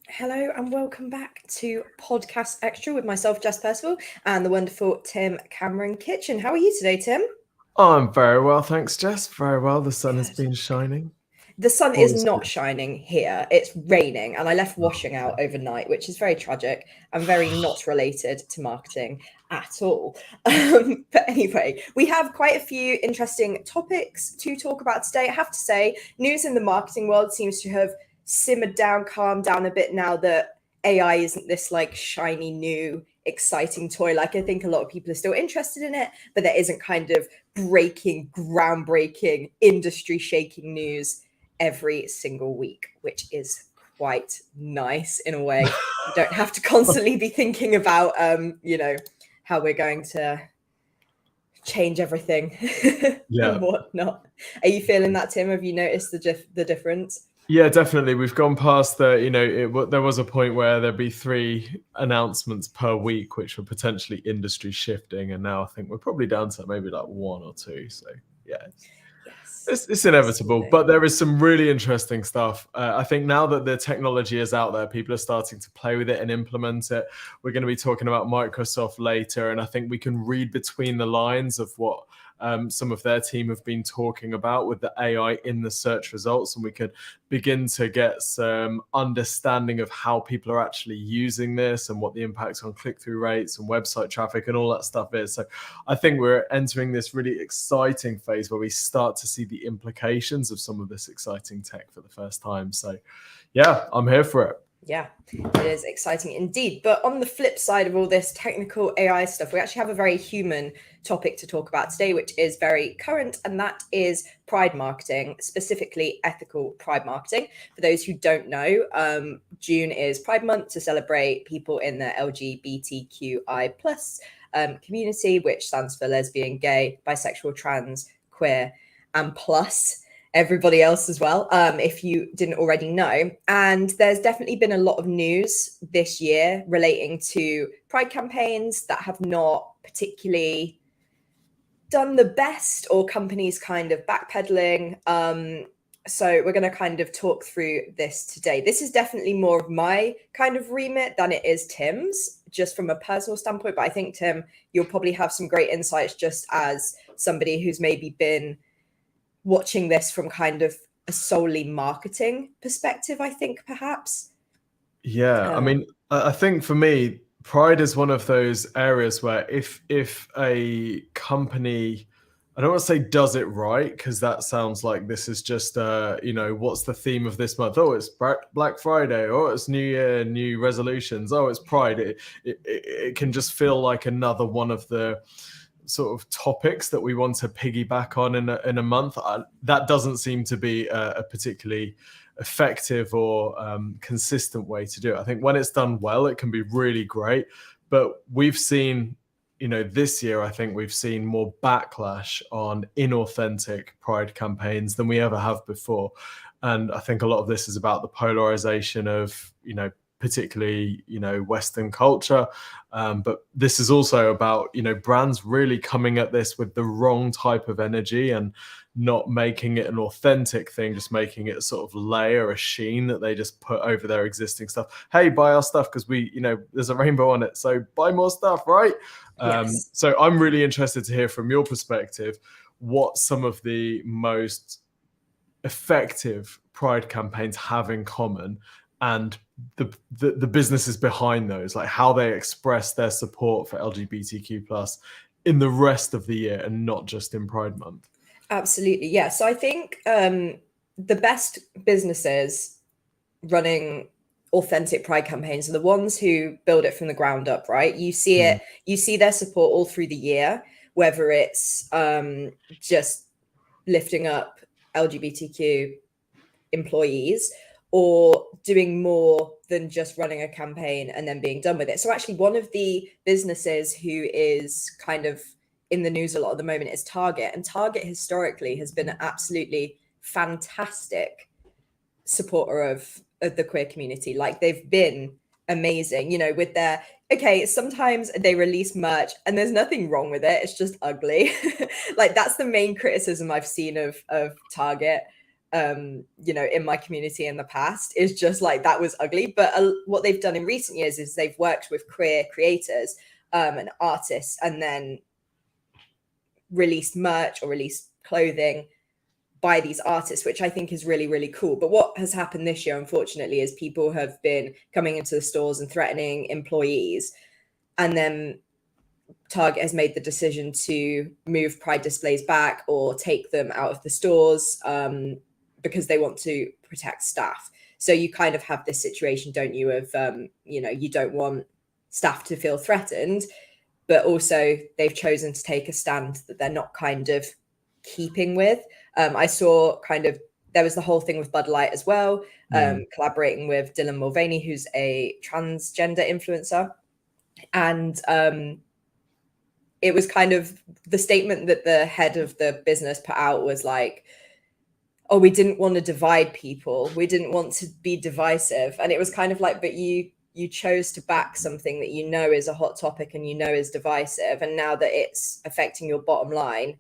Hello and welcome back to Podcast Extra with myself, Jess Percival, and the wonderful Tim Cameron Kitchen. How are you today, Tim? I'm very well, thanks, Jess. Very well. The sun has been shining. The sun is not shining here. It's raining, and I left washing out overnight, which is very tragic and very not related to marketing at all. But anyway, we have quite a few interesting topics to talk about today. I have to say, news in the marketing world seems to have simmered down, calmed down a bit now that AI isn't this like shiny new exciting toy. Like I think a lot of people are still interested in it, but there isn't kind of groundbreaking, industry shaking news every single week, which is quite nice in a way. You don't have to constantly be thinking about how we're going to change everything and whatnot. Are you feeling that, Tim? Have you noticed the difference? Yeah, definitely. We've gone past there was a point where there'd be 3 announcements per week, which were potentially industry shifting. And now I think we're probably down to maybe like 1 or 2. So yeah, it's inevitable, absolutely. But there is some really interesting stuff. I think now that the technology is out there, people are starting to play with it and implement it. We're going to be talking about Microsoft later, and I think we can read between the lines of what some of their team have been talking about with the AI in the search results, and we can begin to get some understanding of how people are actually using this and what the impacts on click-through rates and website traffic and all that stuff is. So I think we're entering this really exciting phase where we start to see the implications of some of this exciting tech for the first time. So yeah, I'm here for it. Yeah, it is exciting indeed. But on the flip side of all this technical AI stuff, we actually have a very human topic to talk about today, which is very current, and that is pride marketing, specifically ethical pride marketing. For those who don't know, June is Pride Month to celebrate people in the LGBTQI plus community, which stands for lesbian, gay, bisexual, trans, queer, and plus everybody else as well, if you didn't already know. And there's definitely been a lot of news this year relating to pride campaigns that have not particularly done the best, or companies kind of backpedaling. So we're going to kind of talk through this today. This is definitely more of my kind of remit than it is Tim's, just from a personal standpoint. But I think, Tim, you'll probably have some great insights just as somebody who's maybe been watching this from kind of a solely marketing perspective, I think, perhaps. Yeah, I mean, I think for me, pride is one of those areas where if a company, I don't want to say does it right, because that sounds like this is just, what's the theme of this month? Oh, it's Black Friday. Oh, it's New Year, new resolutions. Oh, it's Pride. It can just feel like another one of the sort of topics that we want to piggyback on in a month. That doesn't seem to be a particularly effective or consistent way to do it. I think when it's done well, it can be really great. But we've seen, this year, I think we've seen more backlash on inauthentic pride campaigns than we ever have before. And I think a lot of this is about the polarization of, particularly, Western culture. But this is also about, brands really coming at this with the wrong type of energy and not making it an authentic thing, just making it a sort of layer, a sheen that they just put over their existing stuff. Hey, buy our stuff because there's a rainbow on it. So buy more stuff, right? Yes. So I'm really interested to hear from your perspective what some of the most effective pride campaigns have in common, and the businesses behind those, like how they express their support for LGBTQ plus in the rest of the year and not just in Pride Month. Absolutely. Yeah. So I think the best businesses running authentic pride campaigns are the ones who build it from the ground up, right? You see it, you see their support all through the year, whether it's just lifting up LGBTQ employees or doing more than just running a campaign and then being done with it. So actually one of the businesses who is kind of in the news a lot at the moment is Target. And Target historically has been an absolutely fantastic supporter of the queer community. Like they've been amazing, with their, sometimes they release merch and there's nothing wrong with it. It's just ugly. Like that's the main criticism I've seen of Target. in my community in the past is just like, that was ugly. But what they've done in recent years is they've worked with queer creators and artists, and then released merch or released clothing by these artists, which I think is really, really cool. But what has happened this year, unfortunately, is people have been coming into the stores and threatening employees. And then Target has made the decision to move Pride displays back or take them out of the stores because they want to protect staff. So you kind of have this situation, don't you, of, you don't want staff to feel threatened, but also they've chosen to take a stand that they're not kind of keeping with. I saw there was the whole thing with Bud Light as well, collaborating with Dylan Mulvaney, who's a transgender influencer. And it was kind of the statement that the head of the business put out was like, oh, we didn't want to divide people. We didn't want to be divisive. And it was kind of like, but you chose to back something that you know is a hot topic and you know is divisive. And now that it's affecting your bottom line,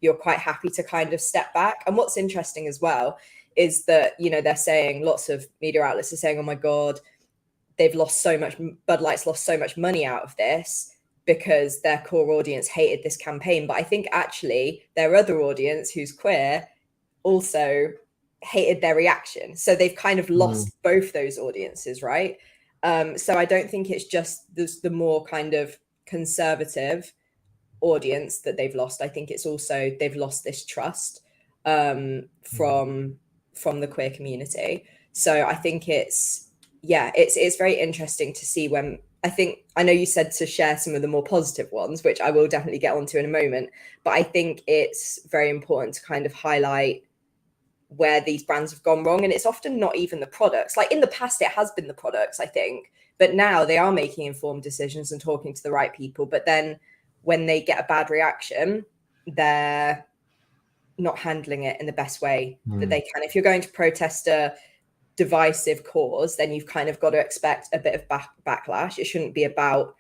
you're quite happy to kind of step back. And what's interesting as well is that, they're saying, lots of media outlets are saying, oh my God, they've lost so much, Bud Light's lost so much money out of this because their core audience hated this campaign. But I think actually their other audience, who's queer, also hated their reaction. So they've kind of lost both those audiences, right? So I don't think it's just the more kind of conservative audience that they've lost. I think it's also they've lost this trust from the queer community. So I think it's very interesting to see when, I know you said to share some of the more positive ones, which I will definitely get onto in a moment, but I think it's very important to kind of highlight where these brands have gone wrong. And it's often not even the products. Like in the past, it has been the products, I think, but now they are making informed decisions and talking to the right people. But then when they get a bad reaction, they're not handling it in the best way that they can. If you're going to protest a divisive cause, then you've kind of got to expect a bit of backlash. It shouldn't be about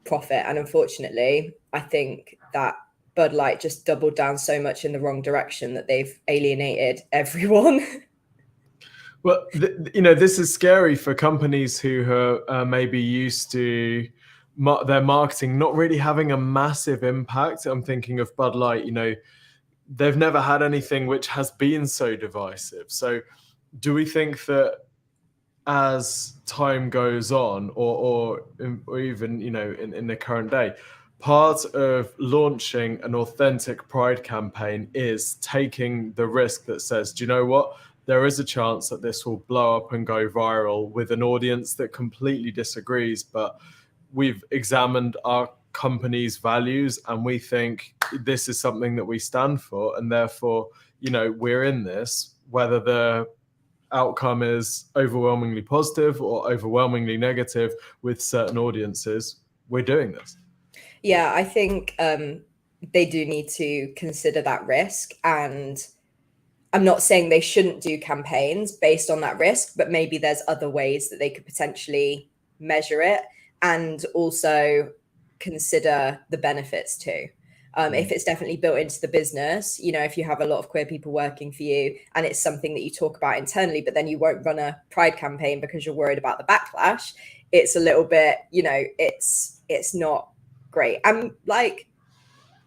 profit. And unfortunately, I think that Bud Light just doubled down so much in the wrong direction that they've alienated everyone. Well, this is scary for companies who are maybe used to their marketing not really having a massive impact. I'm thinking of Bud Light, they've never had anything which has been so divisive. So do we think that as time goes on or even, in the current day, part of launching an authentic Pride campaign is taking the risk that says, do you know what? There is a chance that this will blow up and go viral with an audience that completely disagrees, but we've examined our company's values and we think this is something that we stand for, and therefore, we're in this, whether the outcome is overwhelmingly positive or overwhelmingly negative with certain audiences, we're doing this. Yeah, I think they do need to consider that risk. And I'm not saying they shouldn't do campaigns based on that risk, but maybe there's other ways that they could potentially measure it and also consider the benefits too. If it's definitely built into the business, if you have a lot of queer people working for you and it's something that you talk about internally, but then you won't run a Pride campaign because you're worried about the backlash, it's a little bit, it's not great. And like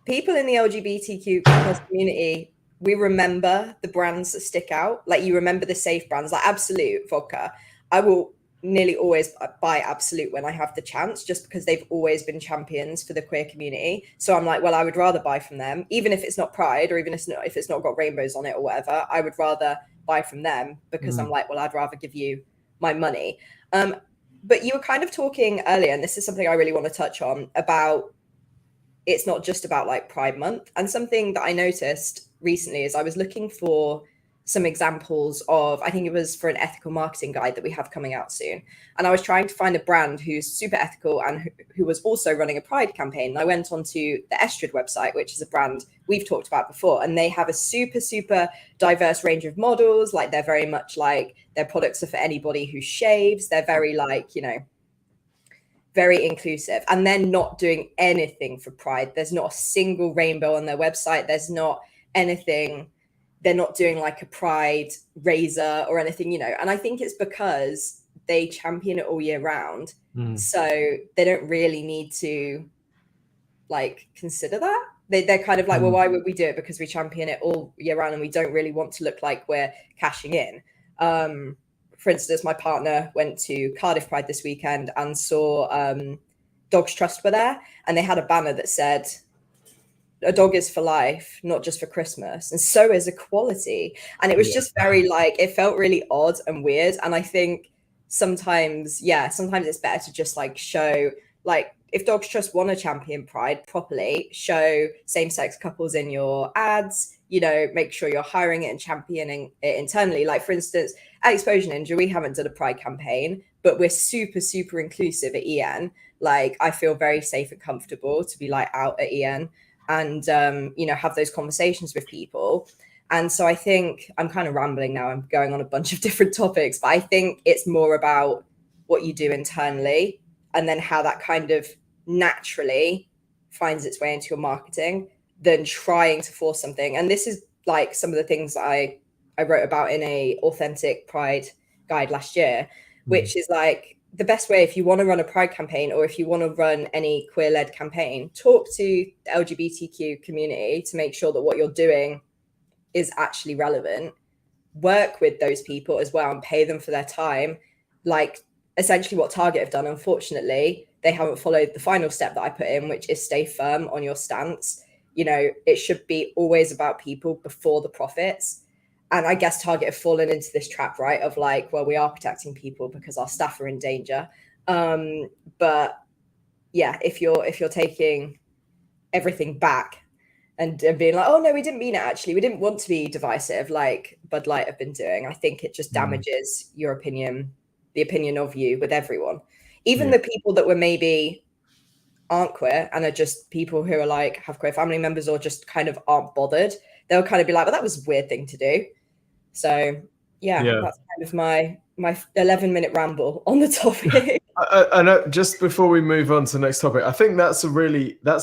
people in the LGBTQ community, we remember the brands that stick out. Like you remember the safe brands, like Absolute Vodka. I will nearly always buy Absolute when I have the chance, just because they've always been champions for the queer community. So I'm like, well, I would rather buy from them, even if it's not Pride or even if it's not got rainbows on it or whatever. I would rather buy from them because I'm like, well, I'd rather give you my money. But you were kind of talking earlier, and this is something I really want to touch on, about it's not just about like Pride Month. And something that I noticed recently is I was looking for some examples of, I think it was for an ethical marketing guide that we have coming out soon. And I was trying to find a brand who's super ethical and who was also running a Pride campaign. And I went onto the Estrid website, which is a brand we've talked about before. And they have a super, super diverse range of models. Like they're very much like their products are for anybody who shaves. They're very like, very inclusive, and they're not doing anything for Pride. There's not a single rainbow on their website. There's not anything they're not doing like a pride razor or anything, you know. And I think it's because they champion it all year round. So they don't really need to like consider that. They're kind of like, well, why would we do it? Because we champion it all year round and we don't really want to look like we're cashing in. For instance, my partner went to Cardiff Pride this weekend and saw Dogs Trust were there, and they had a banner that said, a dog is for life, not just for Christmas, and so is equality. And it was just very like, it felt really odd and weird. And I think sometimes it's better to just like show, like, if Dogs Trust want to champion pride properly, show same-sex couples in your ads, you know, make sure you're hiring it and championing it internally. Like, for instance, at Exposure Ninja, we haven't done a pride campaign, but we're super, super inclusive at EN. Like, I feel very safe and comfortable to be like out at EN and, you know, have those conversations with people. And so I think I'm kind of rambling now. I'm going on a bunch of different topics, but I think it's more about what you do internally and then how that kind of naturally finds its way into your marketing than trying to force something. And this is like some of the things that I wrote about in a Authentic Pride guide last year, which is like the best way, if you want to run a pride campaign or if you want to run any queer-led campaign, talk to the LGBTQ community to make sure that what you're doing is actually relevant. Work with those people as well and pay them for their time. Like, essentially what Target have done, unfortunately, they haven't followed the final step that I put in, which is stay firm on your stance. You know, it should be always about people before the profits. And I guess Target have fallen into this trap, right? Of like, well, we are protecting people because our staff are in danger. But yeah, if you're taking everything back and being like, oh no, we didn't mean it, actually, we didn't want to be divisive, like Bud Light have been doing, I think it just damages your opinion, the opinion of you with everyone. Even the people that were maybe aren't queer and are just people who are like, have queer family members or just kind of aren't bothered, they'll kind of be like, well, that was a weird thing to do. So yeah. That's kind of my 11-minute ramble on the topic. I know, just before we move on to the next topic, I think that's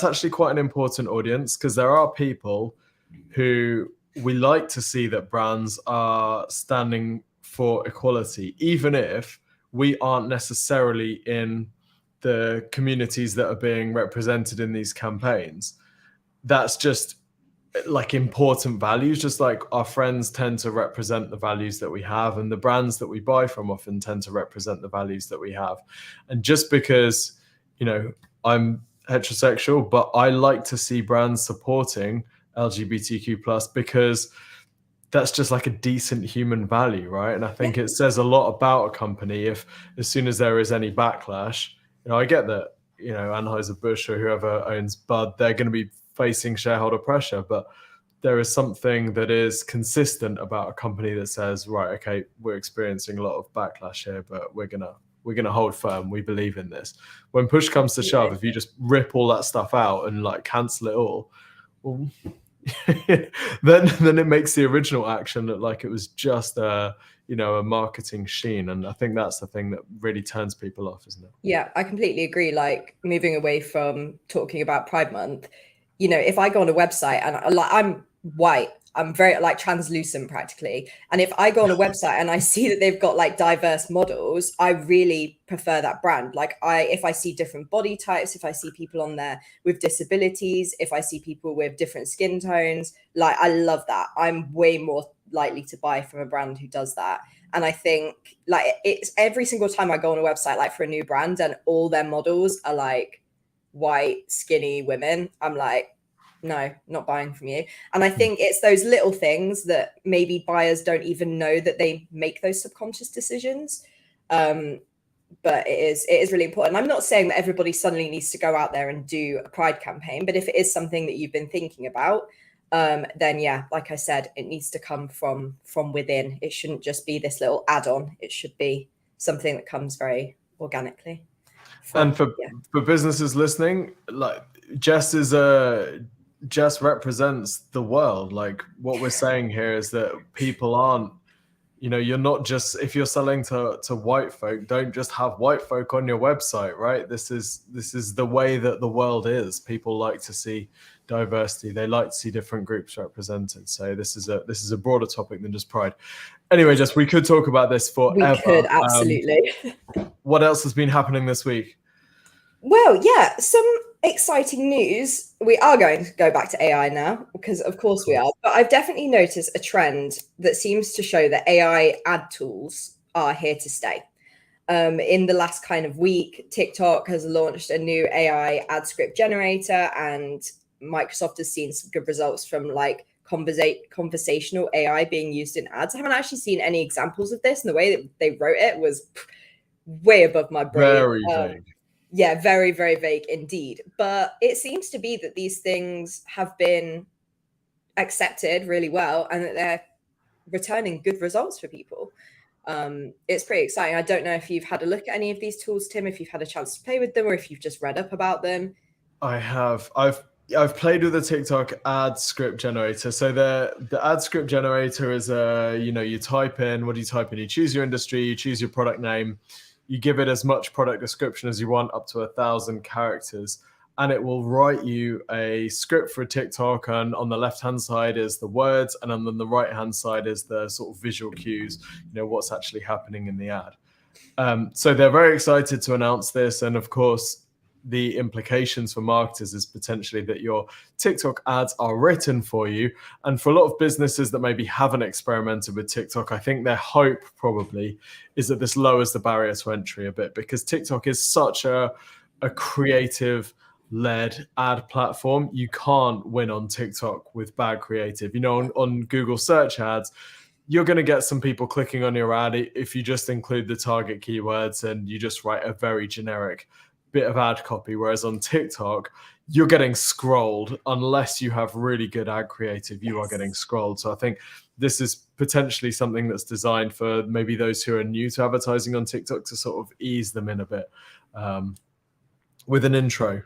actually quite an important audience, because there are people who we like to see that brands are standing for equality, even if we aren't necessarily in the communities that are being represented in these campaigns. That's just like important values, just like our friends tend to represent the values that we have, and the brands that we buy from often tend to represent the values that we have. And just because, you know, I'm heterosexual, but I like to see brands supporting LGBTQ plus, because that's just like a decent human value, right? And I think it says a lot about a company if, as soon as there is any backlash, you know, I get that, you know, Anheuser-Busch or whoever owns Bud, they're going to be facing shareholder pressure, but there is something that is consistent about a company that says, right, okay, we're experiencing a lot of backlash here, but we're gonna hold firm. We believe in this. When push comes to shove, if you just rip all that stuff out and like cancel it all, well, then it makes the original action look like it was just a marketing sheen. And I think that's the thing that really turns people off, isn't it? Yeah, I completely agree. Like, moving away from talking about Pride Month, you know, if I go on a website and I'm white, I'm very like translucent practically. And if I go on a website and I see that they've got like diverse models, I really prefer that brand. Like, if I see different body types, if I see people on there with disabilities, if I see people with different skin tones, like, I love that. I'm way more likely to buy from a brand who does that. And I think like it's every single time I go on a website, like for a new brand, and all their models are like white, skinny women, I'm like, no, not buying from you. And I think it's those little things that maybe buyers don't even know that they make those subconscious decisions. But it is really important. I'm not saying that everybody suddenly needs to go out there and do a pride campaign, but if it is something that you've been thinking about, then yeah, like I said, it needs to come from within. It shouldn't just be this little add-on. It should be something that comes very organically. And for businesses listening, like Jess represents the world. Like, what we're saying here is that people aren't, you know, you're not just, if you're selling to white folk, don't just have white folk on your website, right? This is the way that the world is. People like to see diversity. They like to see different groups represented. So this is a broader topic than just pride. Anyway, Jess, we could talk about this forever. We could, absolutely. What else has been happening this week? Well, yeah, some exciting news. We are going to go back to AI now, because of course we are. But I've definitely noticed a trend that seems to show that AI ad tools are here to stay. In the last kind of week, TickTock has launched a new AI ad script generator, and Microsoft has seen some good results from like conversational AI being used in ads. I haven't actually seen any examples of this, and the way that they wrote it was way above my brain. Very vague. Yeah, very, very vague indeed. But it seems to be that these things have been accepted really well, and that they're returning good results for people. It's pretty exciting. I don't know if you've had a look at any of these tools, Tim, if you've had a chance to play with them, or if you've just read up about them. I have. I've played with the TickTock ad script generator. So the ad script generator is you type in, what do you type in? You choose your industry, you choose your product name, you give it as much product description as you want, up to 1,000 characters, and it will write you a script for a TikTok. And on the left-hand side is the words, and on the right-hand side is the sort of visual cues, what's actually happening in the ad. So they're very excited to announce this. And of course, the implications for marketers is potentially that your TikTok ads are written for you. And for a lot of businesses that maybe haven't experimented with TikTok, I think their hope probably is that this lowers the barrier to entry a bit, because TikTok is such a creative-led ad platform. You can't win on TikTok with bad creative. On Google search ads, you're going to get some people clicking on your ad if you just include the target keywords and you just write a very generic bit of ad copy. Whereas on TikTok, you're getting scrolled. Unless you have really good ad creative, you are getting scrolled. So I think this is potentially something that's designed for maybe those who are new to advertising on TikTok to sort of ease them in a bit with an intro.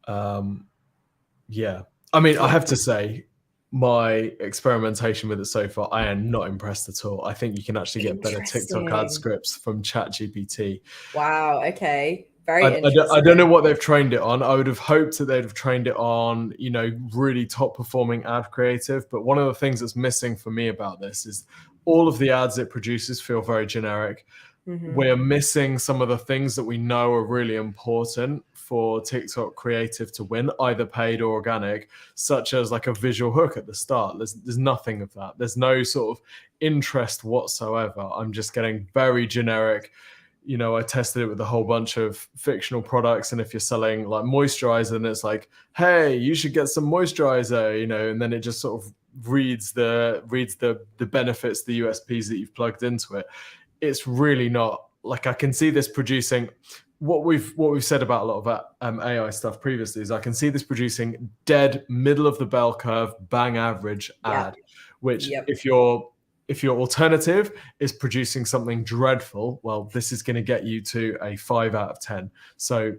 Yeah. I mean, I have to say, my experimentation with it so far, I am not impressed at all. I think you can actually get better TikTok ad scripts from ChatGPT. Wow. Okay. I don't know what they've trained it on. I would have hoped that they'd have trained it on, really top performing ad creative. But one of the things that's missing for me about this is all of the ads it produces feel very generic. Mm-hmm. We're missing some of the things that we know are really important for TikTok creative to win, either paid or organic, such as like a visual hook at the start. There's nothing of that. There's no sort of interest whatsoever. I'm just getting very generic. I tested it with a whole bunch of fictional products, and if you're selling like moisturizer, then it's like, hey, you should get some moisturizer, and then it just sort of reads the benefits, the USPs that you've plugged into it. It's really not like, I can see this producing what we've said about a lot of AI stuff previously, is I can see this producing dead middle of the bell curve, bang average ad, which if your alternative is producing something dreadful, well, this is going to get you to a 5 out of 10. So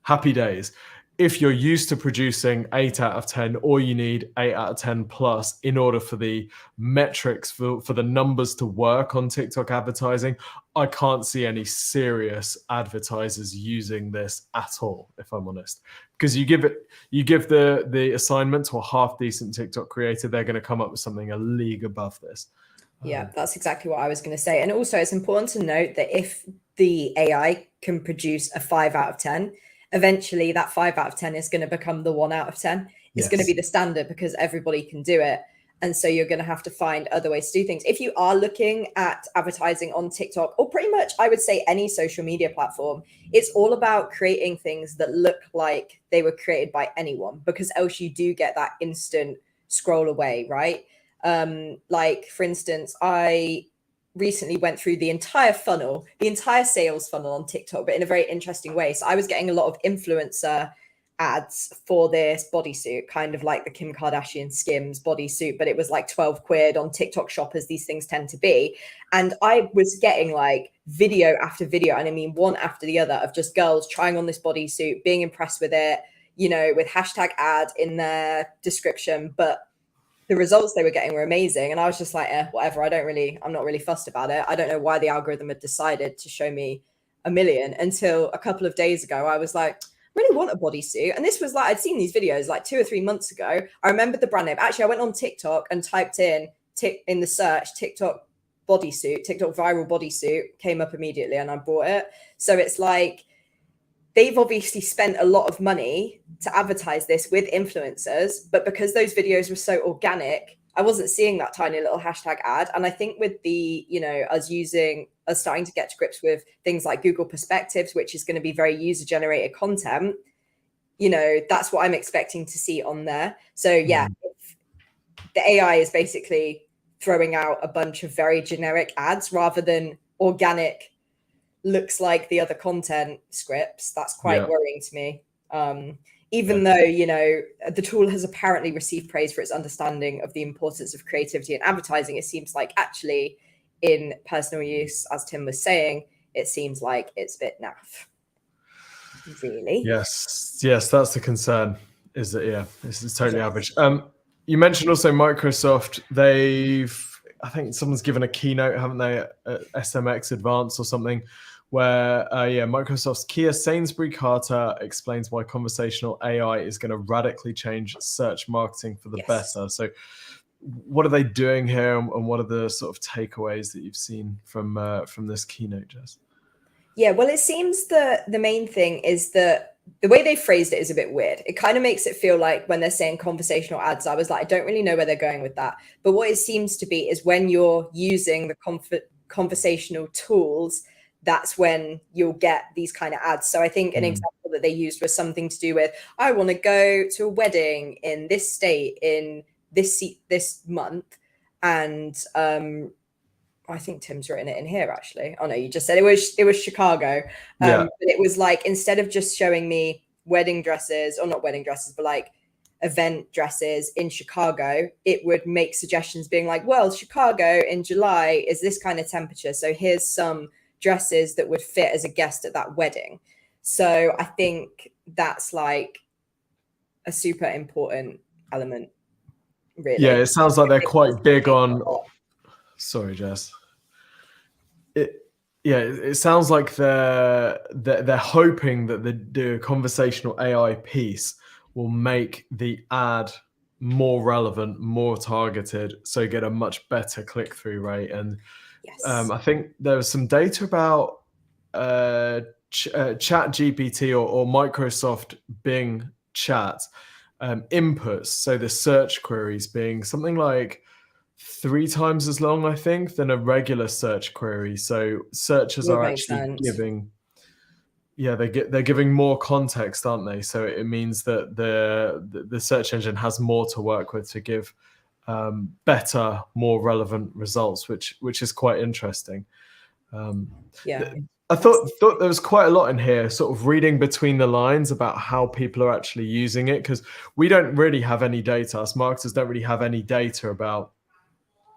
happy days. If you're used to producing 8 out of 10, or you need 8 out of 10 plus in order for the metrics, for the numbers to work on TikTok advertising, I can't see any serious advertisers using this at all, if I'm honest. Because you give the assignment to a half decent TikTok creator, they're going to come up with something a league above this. Yeah, that's exactly what I was going to say. And also, it's important to note that if the AI can produce a 5 out of 10, eventually that 5 out of 10 is going to become the 1 out of 10. It's going to be the standard, because everybody can do it. And so you're going to have to find other ways to do things. If you are looking at advertising on TikTok, or pretty much, I would say, any social media platform, it's all about creating things that look like they were created by anyone, because else you do get that instant scroll away, right? Like, for instance, I recently went through the entire sales funnel on TikTok, but in a very interesting way. So I was getting a lot of influencer ads for this bodysuit, kind of like the Kim Kardashian Skims bodysuit, but it was like 12 quid on TikTok shop, as these things tend to be. And I was getting like video after video, and I mean one after the other, of just girls trying on this bodysuit, being impressed with it, with hashtag ad in their description. But the results they were getting were amazing. And I was just like, whatever. I'm not really fussed about it. I don't know why the algorithm had decided to show me a million, until a couple of days ago, I was like, really want a bodysuit. And this was like, I'd seen these videos like 2 or 3 months ago. I remembered the brand name. Actually, I went on TikTok and typed in the search TikTok bodysuit, TikTok viral bodysuit, came up immediately, and I bought it. So it's like, they've obviously spent a lot of money to advertise this with influencers, but because those videos were so organic, I wasn't seeing that tiny little hashtag ad. And I think with the, us starting to get to grips with things like Google Perspectives, which is going to be very user generated content, that's what I'm expecting to see on there. So yeah, the AI is basically throwing out a bunch of very generic ads rather than organic, looks like the other content scripts. That's quite worrying to me. Even though, the tool has apparently received praise for its understanding of the importance of creativity and advertising, it seems like actually in personal use, as Tim was saying, it seems like it's a bit naff. Really? Yes, that's the concern, is that, this is totally average. You mentioned also Microsoft. I think someone's given a keynote, haven't they, at SMX Advance or something, where Microsoft's Kia Sainsbury-Carter explains why conversational AI is going to radically change search marketing for the better. So what are they doing here, and what are the sort of takeaways that you've seen from this keynote, Jess? Yeah, well, it seems the main thing is that the way they phrased it is a bit weird. It kind of makes it feel like when they're saying conversational ads, I was like, I don't really know where they're going with that. But what it seems to be is when you're using the conversational tools, that's when you'll get these kind of ads. So I think an example that they used was something to do with, I want to go to a wedding in this state in this month. And I think Tim's written it in here, actually. Oh no, you just said it was Chicago. But it was like, instead of just showing me wedding dresses, or not wedding dresses, but like event dresses in Chicago, it would make suggestions being like, well, Chicago in July is this kind of temperature, so here's some dresses that would fit as a guest at that wedding. So I think that's like a super important element, really. Yeah, it sounds like they're quite big on. Sorry, Jess. It sounds like they're hoping that the conversational AI piece will make the ad more relevant, more targeted, so get a much better click-through rate. And I think there was some data about Chat GPT or Microsoft Bing Chat inputs, so the search queries being something like 3 times as long, I think, than a regular search query. So searchers are actually giving, they're giving more context, aren't they? So it means that the search engine has more to work with to give better, more relevant results, which is quite interesting. I thought there was quite a lot in here, sort of reading between the lines about how people are actually using it, because we don't really have any data. Us marketers don't really have any data about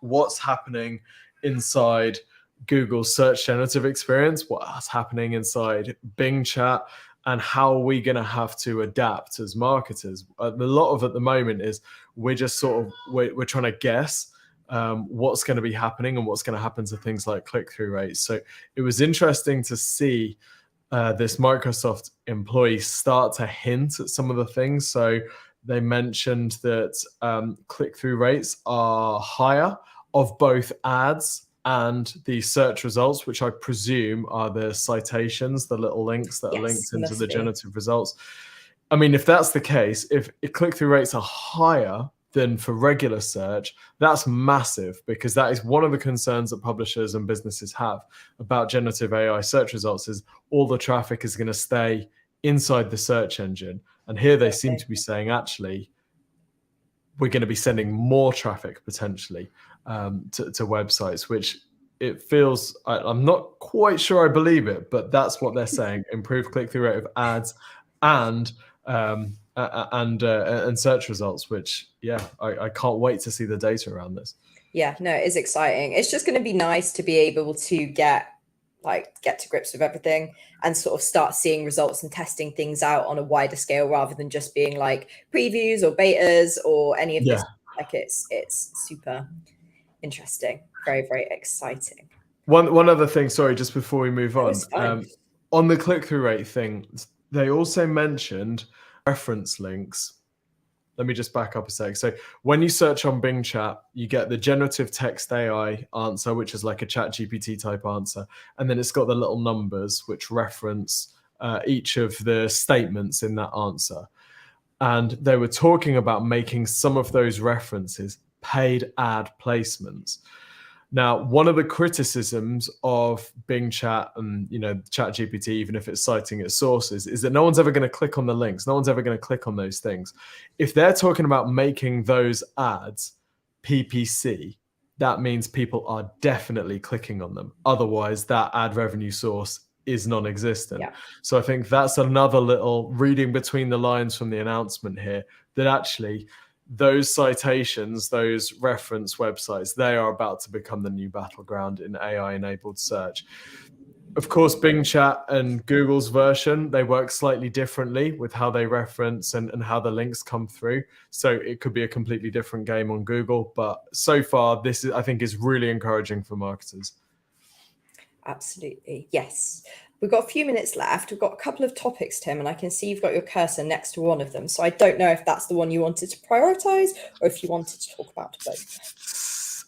what's happening inside Google's search generative experience, what's happening inside Bing Chat, and how are we going to have to adapt as marketers. A lot of at the moment is we're just sort of we're trying to guess what's going to be happening and what's going to happen to things like click-through rates. So it was interesting to see this Microsoft employee start to hint at some of the things. So they mentioned that click-through rates are higher of both ads and the search results, which I presume are the citations, the little links that are linked into the generative results. I mean, if that's the case, if click-through rates are higher than for regular search, that's massive, because that is one of the concerns that publishers and businesses have about generative AI search results, is all the traffic is going to stay inside the search engine. And here they seem to be saying, actually, we're going to be sending more traffic potentially to websites, which it feels, I'm not quite sure I believe it, but that's what they're saying: improved click-through rate of ads and search results, which I can't wait to see the data around this. Yeah, no, it is exciting. It's just going to be nice to be able to get to grips with everything and sort of start seeing results and testing things out on a wider scale, rather than just being like previews or betas or any of this. Like it's super interesting, very, very exciting. One other thing, sorry, just before we move on the click-through rate thing, they also mentioned reference links. Let me just back up a sec. So when you search on Bing Chat, you get the generative text AI answer, which is like a Chat GPT type answer. And then it's got the little numbers which reference each of the statements in that answer. And they were talking about making some of those references paid ad placements. Now, one of the criticisms of Bing Chat and Chat GPT, even if it's citing its sources, is that no one's ever going to click on the links. No one's ever going to click on those things. If they're talking about making those ads PPC, that means people are definitely clicking on them. Otherwise, that ad revenue source is non-existent. Yeah. So I think that's another little reading between the lines from the announcement here, that actually those citations, those reference websites, they are about to become the new battleground in AI-enabled search. Of course, Bing Chat and Google's version, they work slightly differently with how they reference and how the links come through. So it could be a completely different game on Google. But so far, this is, I think, is really encouraging for marketers. Absolutely. Yes. We've got a few minutes left. We've got a couple of topics, Tim, and I can see you've got your cursor next to one of them. So I don't know if that's the one you wanted to prioritize or if you wanted to talk about both.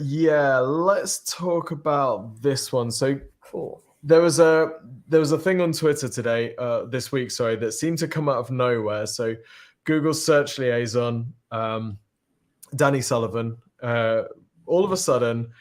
Yeah, let's talk about this one. So cool. There was a thing on Twitter today, this week, sorry, that seemed to come out of nowhere. So Google's search liaison, Danny Sullivan, all of a sudden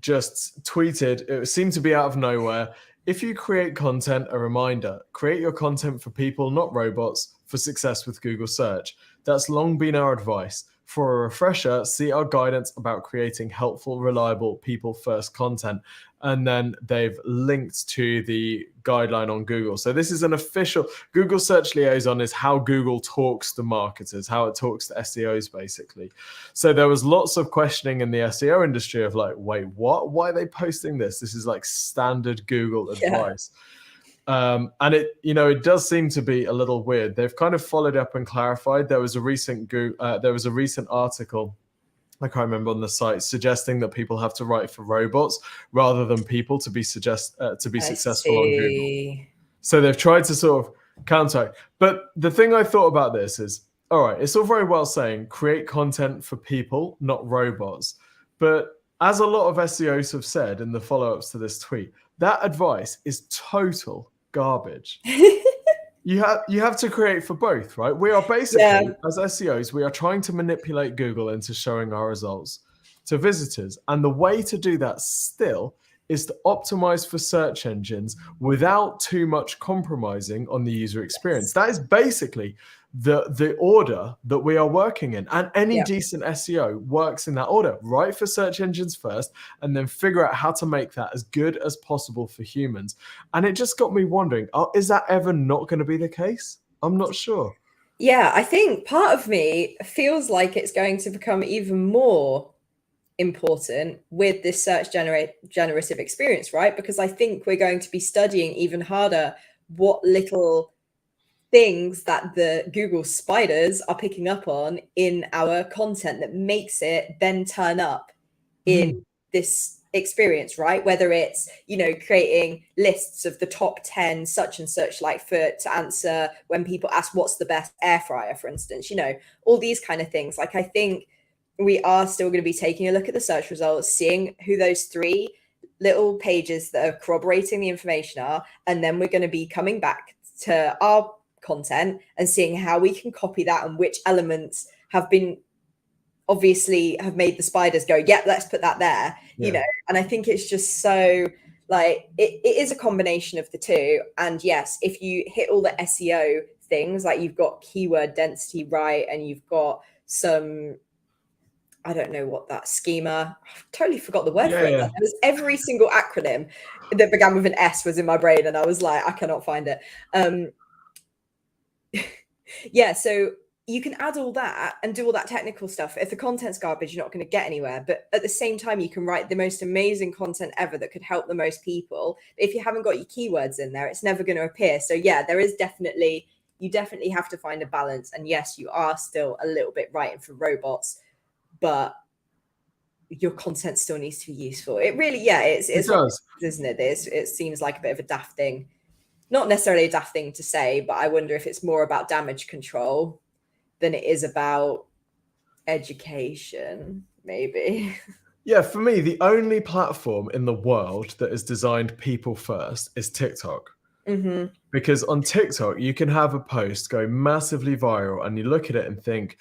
just tweeted, it seemed to be out of nowhere: if you create content, a reminder, create your content for people, not robots, for success with Google search. That's long been our advice. For a refresher, see our guidance about creating helpful, reliable, people-first content. And then they've linked to the guideline on Google. So this is an official Google Search Liaison, is how Google talks to marketers, how it talks to SEOs, basically. So there was lots of questioning in the SEO industry of like, wait, what? Why are they posting this? This is like standard Google advice. And it does seem to be a little weird. They've kind of followed up and clarified. There was a recent article, I can't remember, on the site, suggesting that people have to write for robots rather than people to be successful on Google. So they've tried to sort of counter. But the thing I thought about this is, all right, it's all very well saying create content for people, not robots. But as a lot of SEOs have said in the follow-ups to this tweet, that advice is total garbage. You have to create for both, right? We are basically, as SEOs, we are trying to manipulate Google into showing our results to visitors. And the way to do that still is to optimize for search engines without too much compromising on the user experience. That is basically the order that we are working in. And any decent SEO works in that order. Write for search engines first, and then figure out how to make that as good as possible for humans. And it just got me wondering, is that ever not going to be the case? I'm not sure. Yeah, I think part of me feels like it's going to become even more important with this search generative experience, right? Because I think we're going to be studying even harder what little things that the Google spiders are picking up on in our content that makes it then turn up in this experience, right? Whether it's, creating lists of the top 10 such and such, like to answer when people ask what's the best air fryer, for instance, all these kind of things. Like, I think we are still going to be taking a look at the search results, seeing who those 3 little pages that are corroborating the information are, and then we're going to be coming back to our content and seeing how we can copy that and which elements have made the spiders go, let's put that there, and I think it's just so like it is a combination of the two. And yes, if you hit all the SEO things, like you've got keyword density right, and you've got some, I don't know what that schema, I've totally forgot the word for it. There was every single acronym that began with an S was in my brain, and I was like, I cannot find it. So you can add all that and do all that technical stuff. If the content's garbage, you're not going to get anywhere. But at the same time, you can write the most amazing content ever that could help the most people. But if you haven't got your keywords in there, it's never going to appear. So there is you definitely have to find a balance. And yes, you are still a little bit writing for robots, but your content still needs to be useful. It really, it does, isn't it? It seems like a bit of a daft thing. not necessarily a daft thing to say, but I wonder if it's more about damage control than it is about education, maybe. Yeah, for me, the only platform in the world that is designed people first is TikTok. Mm-hmm. Because on TikTok, you can have a post go massively viral and you look at it and think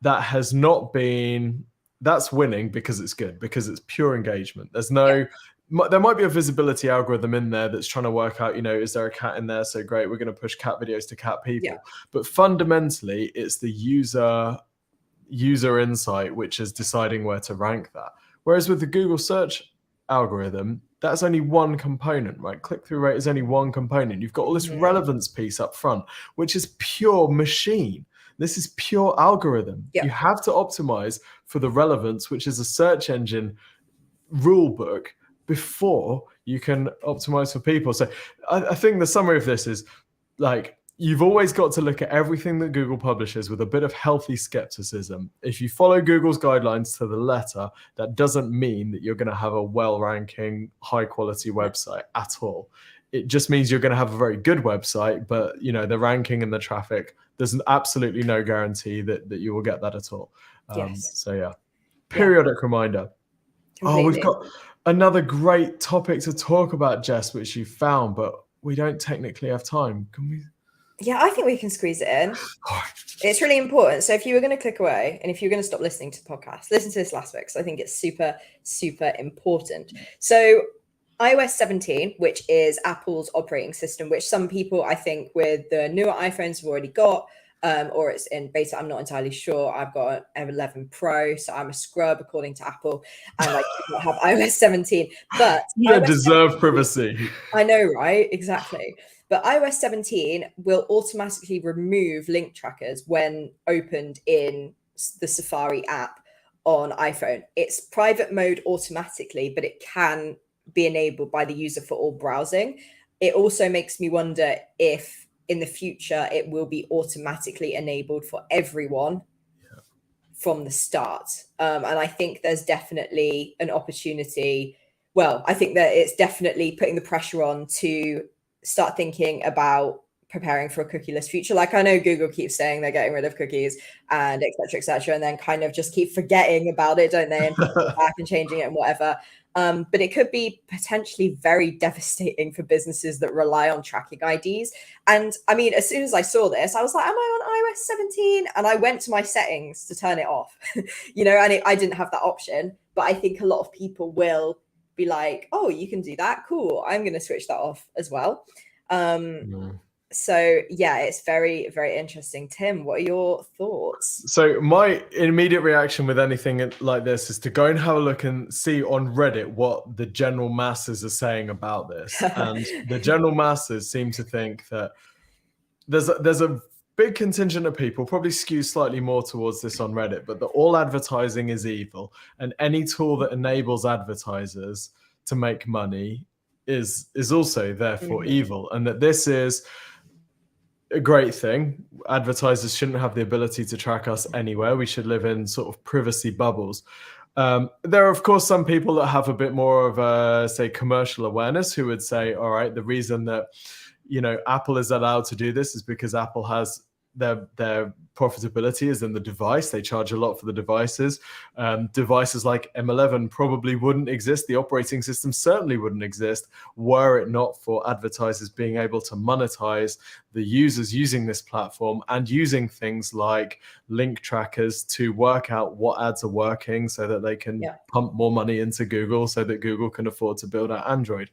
that has not been, that's winning because it's good, because it's pure engagement. There's no, there might be a visibility algorithm in there that's trying to work out, is there a cat in there? So great, we're going to push cat videos to cat people. Yeah. But fundamentally, it's the user insight which is deciding where to rank that. Whereas with the Google search algorithm, that's only one component, right? Click-through rate is only one component. You've got all this relevance piece up front, which is pure machine. This is pure algorithm. You have to optimize for the relevance, which is a search engine rule book, before you can optimize for people. So I think the summary of this is, like, you've always got to look at everything that Google publishes with a bit of healthy skepticism. If you follow Google's guidelines to the letter, that doesn't mean that you're going to have a well-ranking, high-quality website at all. It just means you're going to have a very good website, but the ranking and the traffic, there's absolutely no guarantee that you will get that at all. So yeah, periodic reminder. Completely. Oh, we've got another great topic to talk about, Jess, which you found, but we don't technically have time. Can we? Yeah, I think we can squeeze it in. It's really important. So if you were going to click away and if you're going to stop listening to the podcast, listen to this last week. So I think it's super, super important. So iOS 17, which is Apple's operating system, which some people, I think, with the newer iPhones have already got, or it's in beta. I'm not entirely sure. I've got an 11 Pro, so I'm a scrub according to Apple, and I do not have iOS 17. But you don't deserve privacy. I know, right? Exactly. But iOS 17 will automatically remove link trackers when opened in the Safari app on iPhone. It's private mode automatically, but it can be enabled by the user for all browsing. It also makes me wonder if in the future it will be automatically enabled for everyone from the start. And I think there's definitely an opportunity. Well, I think that it's definitely putting the pressure on to start thinking about preparing for a cookieless future. Like, I know Google keeps saying they're getting rid of cookies and et cetera, and then kind of just keep forgetting about it, don't they? And back and changing it and whatever. But it could be potentially very devastating for businesses that rely on tracking IDs. And I mean, as soon as I saw this, I was like, am I on iOS 17? And I went to my settings to turn it off, and I didn't have that option. But I think a lot of people will be like, oh, you can do that. Cool. I'm going to switch that off as well. So yeah, it's very, very interesting. Tim, what are your thoughts? So my immediate reaction with anything like this is to go and have a look and see on Reddit what the general masses are saying about this. And the general masses seem to think that there's a big contingent of people, probably skew slightly more towards this on Reddit, but that all advertising is evil, and any tool that enables advertisers to make money is also therefore evil, and that this is a great thing. Advertisers shouldn't have the ability to track us anywhere. We should live in sort of privacy bubbles. There are, of course, some people that have a bit more of a, say, commercial awareness who would say, all right, the reason that Apple is allowed to do this is because Apple has their profitability is in the device. They charge a lot for the devices. Devices like M11 probably wouldn't exist. The operating system certainly wouldn't exist were it not for advertisers being able to monetize the users using this platform and using things like link trackers to work out what ads are working so that they can pump more money into Google so that Google can afford to build out Android.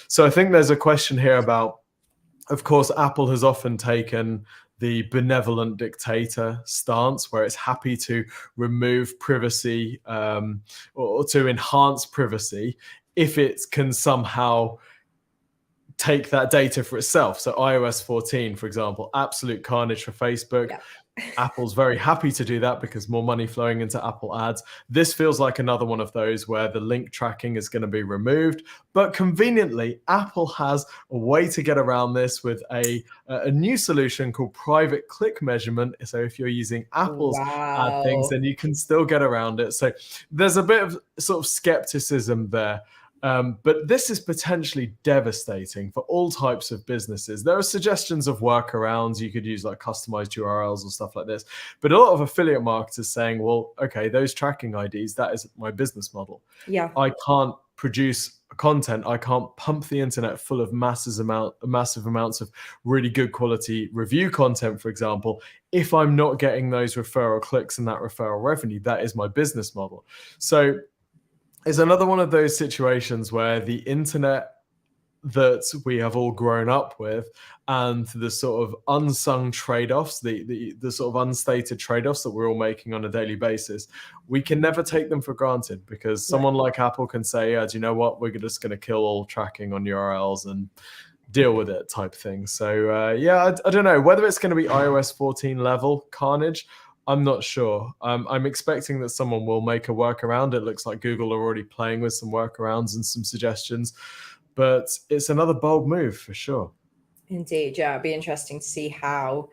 So I think there's a question here about, of course, Apple has often taken the benevolent dictator stance, where it's happy to remove privacy or to enhance privacy if it can somehow take that data for itself. So iOS 14, for example, absolute carnage for Facebook. Apple's very happy to do that because more money flowing into Apple ads. This feels like another one of those where the link tracking is going to be removed. But conveniently, Apple has a way to get around this with a new solution called private click measurement. So if you're using Apple's ad things, then you can still get around it. So there's a bit of sort of skepticism there. But this is potentially devastating for all types of businesses. There are suggestions of workarounds. You could use like customized URLs or stuff like this. But a lot of affiliate marketers saying, well, okay, those tracking IDs, that is my business model. Yeah. I can't produce content. I can't pump the internet full of massive amounts of really good quality review content, for example, if I'm not getting those referral clicks and that referral revenue. That is my business model. So it's another one of those situations where the internet that we have all grown up with and the sort of unsung trade-offs, the sort of unstated trade-offs that we're all making on a daily basis, we can never take them for granted, because someone like Apple can say, do you know what, we're just going to kill all tracking on URLs and deal with it type thing. So yeah, I don't know whether it's going to be iOS 14 level carnage. I'm not sure. I'm expecting that someone will make a workaround. It looks like Google are already playing with some workarounds and some suggestions, but it's another bold move for sure. Indeed, yeah. It'd be interesting to see how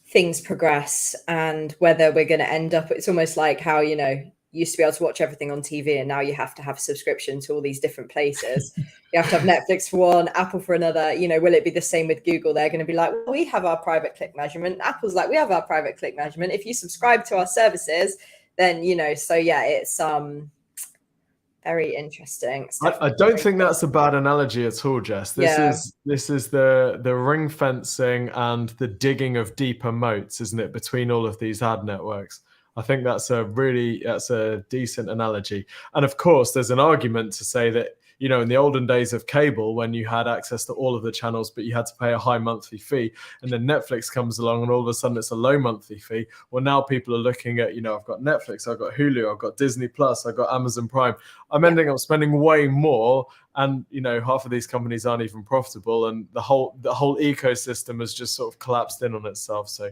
things progress and whether we're going to end up, it's almost like how, you know, you used to be able to watch everything on TV and now you have to have a subscription to all these different places. You have to have Netflix for one, Apple for another. You know, will it be the same with Google? They're going to be like, well, we have our private click measurement. Apple's like, we have our private click measurement. If you subscribe to our services, then, you know, so yeah, it's very interesting. I don't think that's a bad analogy at all, Jess. This is the ring fencing and the digging of deeper moats, isn't it, between all of these ad networks? I think that's a decent analogy. And of course, there's an argument to say that, you know, in the olden days of cable, when you had access to all of the channels, but you had to pay a high monthly fee, and then Netflix comes along and all of a sudden it's a low monthly fee. Well, now people are looking at, you know, I've got Netflix, I've got Hulu, I've got Disney Plus, I've got Amazon Prime. I'm ending up spending way more. And, you know, half of these companies aren't even profitable, and the whole ecosystem has just sort of collapsed in on itself. So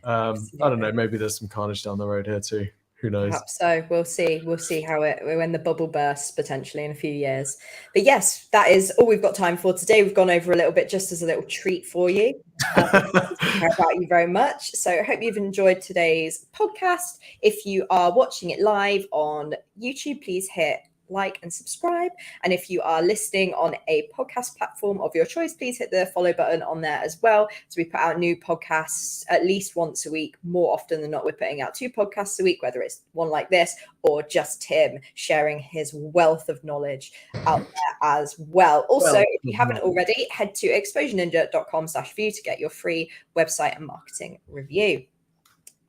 I don't know, maybe there's some carnage down the road here too. Who knows? Perhaps so. We'll see. We'll see when the bubble bursts potentially in a few years. But yes, that is all we've got time for today. We've gone over a little bit just as a little treat for you. I care about you very much. So I hope you've enjoyed today's podcast. If you are watching it live on YouTube, please hit like and subscribe. And if you are listening on a podcast platform of your choice, please hit the follow button on there as well. So we put out new podcasts at least once a week. More often than not, we're putting out 2 podcasts a week, whether it's one like this or just Tim sharing his wealth of knowledge out there as well. Also, if you haven't already, head to exposureninja.com/view to get your free website and marketing review.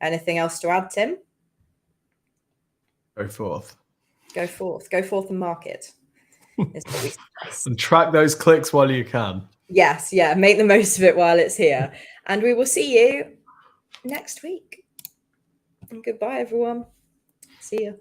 Anything else to add, Tim? Go forth. Go forth and market. And track those clicks while you can. Yes, yeah, make the most of it while it's here. And we will see you next week. And goodbye, everyone. See you.